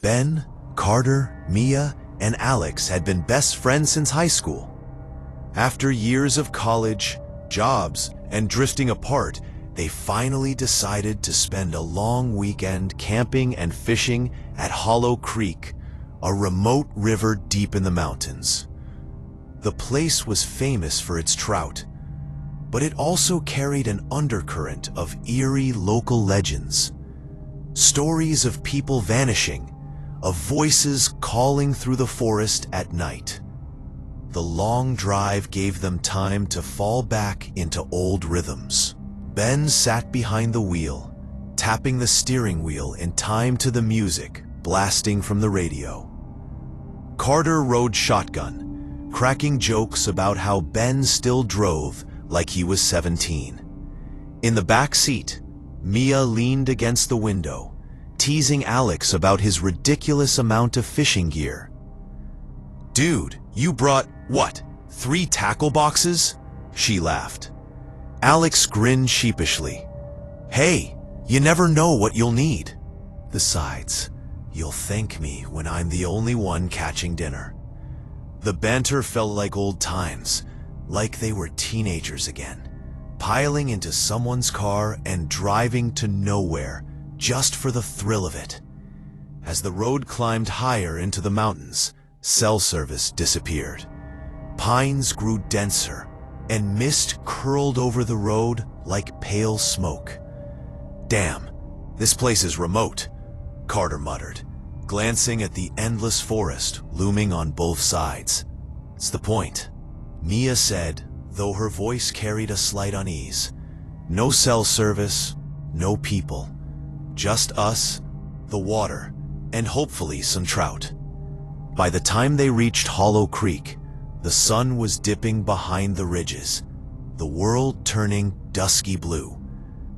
Ben, Carter, Mia, and Alex had been best friends since high school. After years of college, jobs, and drifting apart, they finally decided to spend a long weekend camping and fishing at Hollow Creek, a remote river deep in the mountains. The place was famous for its trout, but it also carried an undercurrent of eerie local legends. Stories of people vanishing, of voices calling through the forest at night. The long drive gave them time to fall back into old rhythms. Ben sat behind the wheel, tapping the steering wheel in time to the music blasting from the radio. Carter rode shotgun, cracking jokes about how Ben still drove like he was 17. In the back seat, Mia leaned against the window, teasing Alex about his ridiculous amount of fishing gear. "Dude, you brought, what, 3 tackle boxes?" she laughed. Alex grinned sheepishly. "Hey, you never know what you'll need. Besides, you'll thank me when I'm the only one catching dinner." The banter felt like old times, like they were teenagers again, piling into someone's car and driving to nowhere just for the thrill of it. As the road climbed higher into the mountains, cell service disappeared. Pines grew denser, and mist curled over the road like pale smoke. "Damn, this place is remote," Carter muttered, glancing at the endless forest looming on both sides. "It's the point," Mia said, though her voice carried a slight unease. "No cell service, no people. Just us, the water, and hopefully some trout." By the time they reached Hollow Creek, the sun was dipping behind the ridges, the world turning dusky blue.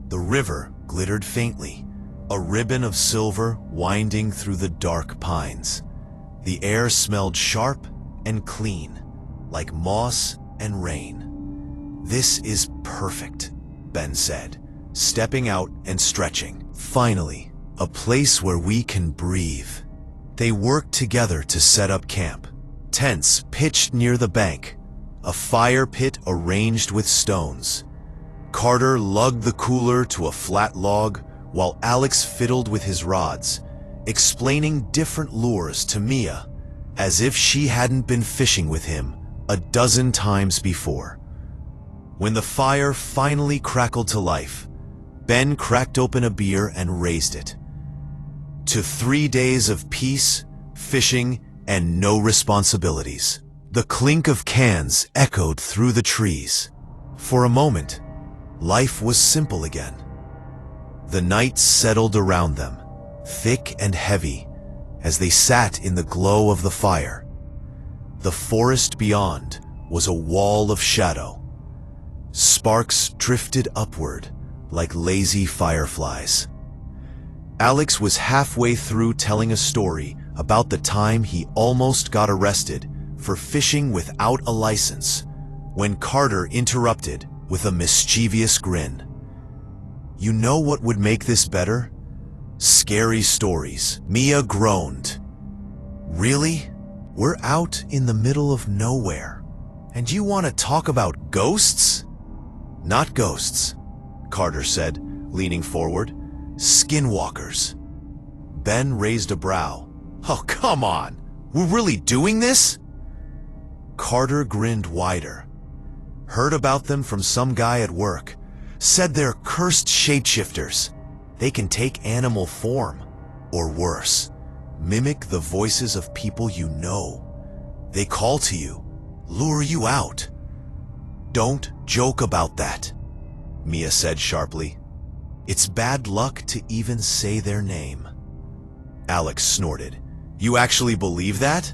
The river glittered faintly, a ribbon of silver winding through the dark pines. The air smelled sharp and clean, like moss and rain. "This is perfect," Ben said, stepping out and stretching. "Finally, a place where we can breathe." They worked together to set up camp. Tents pitched near the bank, a fire pit arranged with stones. Carter lugged the cooler to a flat log while Alex fiddled with his rods, explaining different lures to Mia, as if she hadn't been fishing with him a dozen times before. When the fire finally crackled to life, Ben cracked open a beer and raised it. To 3 days of peace, fishing, and no responsibilities. The clink of cans echoed through the trees. For a moment, life was simple again. The night settled around them, thick and heavy, as they sat in the glow of the fire. The forest beyond was a wall of shadow. Sparks drifted upward like lazy fireflies. Alex was halfway through telling a story about the time he almost got arrested for fishing without a license, when Carter interrupted with a mischievous grin. "You know what would make this better? Scary stories." Mia groaned. "Really? We're out in the middle of nowhere, and you want to talk about ghosts?" "Not ghosts," Carter said, leaning forward. "Skinwalkers." Ben raised a brow. "Oh, come on! We're really doing this?" Carter grinned wider. "Heard about them from some guy at work. Said they're cursed shapeshifters. They can take animal form, or worse, mimic the voices of people you know. They call to you, lure you out." "Don't joke about that," Mia said sharply. "It's bad luck to even say their name." Alex snorted. "You actually believe that?"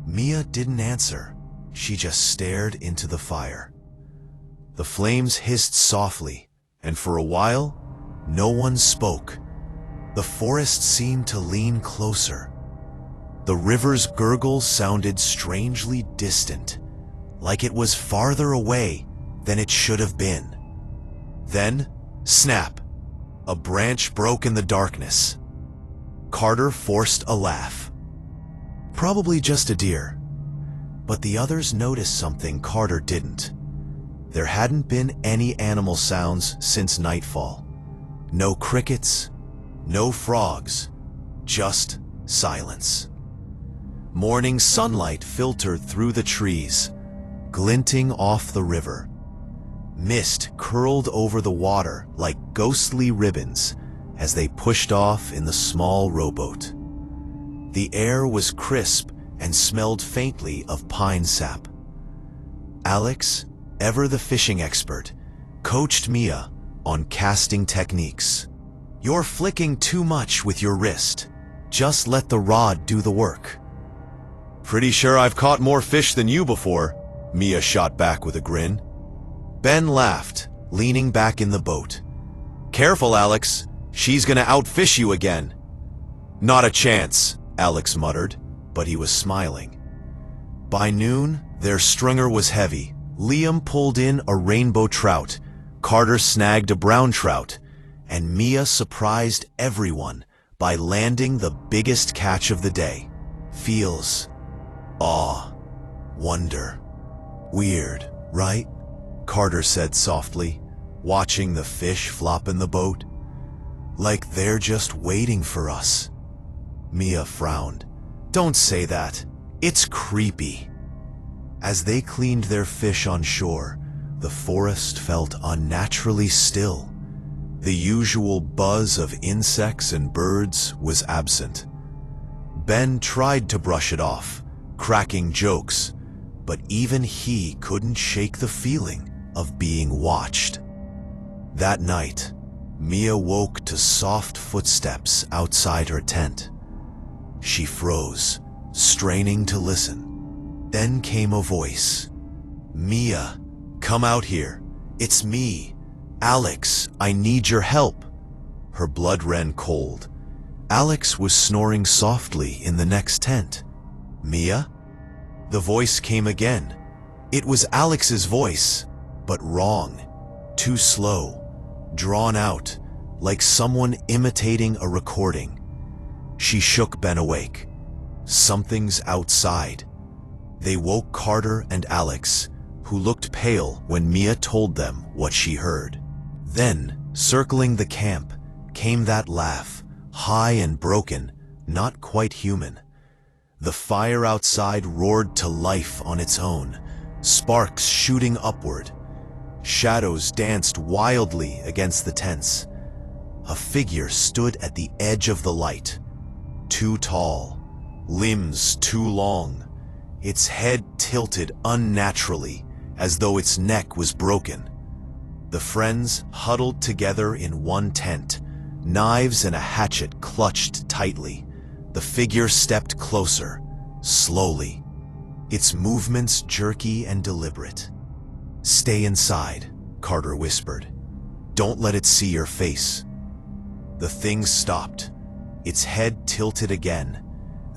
Mia didn't answer. She just stared into the fire. The flames hissed softly, and for a while, no one spoke. The forest seemed to lean closer. The river's gurgle sounded strangely distant, like it was farther away than it should have been. Then, snap! A branch broke in the darkness. Carter forced a laugh. Probably just a deer. But the others noticed something Carter didn't. There hadn't been any animal sounds since nightfall. No crickets, no frogs, just silence. Morning sunlight filtered through the trees, glinting off the river. Mist curled over the water like ghostly ribbons as they pushed off in the small rowboat. The air was crisp and smelled faintly of pine sap. Alex, ever the fishing expert, coached Mia on casting techniques. "You're flicking too much with your wrist. Just let the rod do the work." "Pretty sure I've caught more fish than you before," Mia shot back with a grin. Ben laughed, leaning back in the boat. "Careful, Alex. She's gonna outfish you again." "Not a chance," Alex muttered, but he was smiling. By noon, their stringer was heavy. Liam pulled in a rainbow trout, Carter snagged a brown trout, and Mia surprised everyone by landing the biggest catch of the day. Feels awe, wonder. Weird, right? Carter said softly, watching the fish flop in the boat. Like they're just waiting for us. Mia frowned. "Don't say that. It's creepy." As they cleaned their fish on shore, the forest felt unnaturally still. The usual buzz of insects and birds was absent. Ben tried to brush it off, cracking jokes, but even he couldn't shake the feeling of being watched. That night, Mia woke to soft footsteps outside her tent. She froze, straining to listen. Then came a voice. "Mia, come out here. It's me. Alex, I need your help." Her blood ran cold. Alex was snoring softly in the next tent. "Mia?" The voice came again. It was Alex's voice, but wrong, too slow, drawn out, like someone imitating a recording. She shook Ben awake. "Something's outside." They woke Carter and Alex, who looked pale when Mia told them what she heard. Then, circling the camp, came that laugh, high and broken, not quite human. The fire outside roared to life on its own, sparks shooting upward. Shadows danced wildly against the tents. A figure stood at the edge of the light. Too tall, limbs too long, its head tilted unnaturally as though its neck was broken. The friends huddled together in one tent, knives and a hatchet clutched tightly. The figure stepped closer, slowly, its movements jerky and deliberate. "Stay inside," Carter whispered. "Don't let it see your face." The thing stopped, its head tilted again.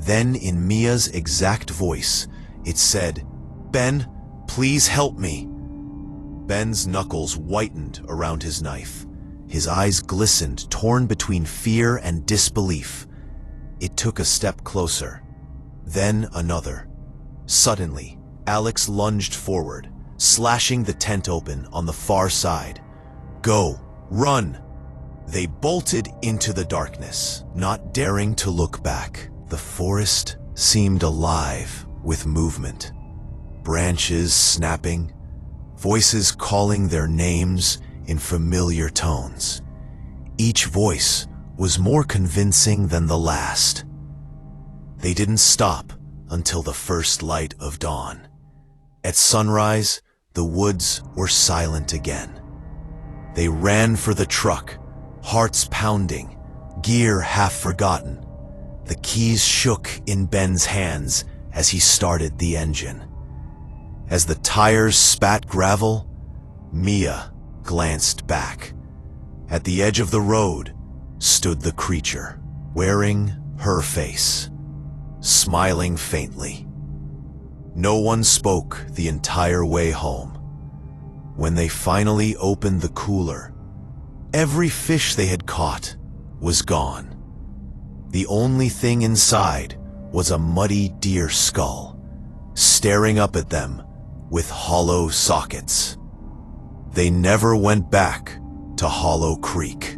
Then, in Mia's exact voice, it said, "Ben, please help me." Ben's knuckles whitened around his knife. His eyes glistened, torn between fear and disbelief. It took a step closer, then another. Suddenly, Alex lunged forward, slashing the tent open on the far side. "Go! Run!" They bolted into the darkness, not daring to look back. The forest seemed alive with movement. Branches snapping, voices calling their names in familiar tones. Each voice was more convincing than the last. They didn't stop until the first light of dawn. At sunrise, the woods were silent again. They ran for the truck, hearts pounding, gear half forgotten. The keys shook in Ben's hands as he started the engine. As the tires spat gravel, Mia glanced back. At the edge of the road stood the creature, wearing her face, smiling faintly. No one spoke the entire way home. When they finally opened the cooler, every fish they had caught was gone. The only thing inside was a muddy deer skull, staring up at them with hollow sockets. They never went back to Hollow Creek.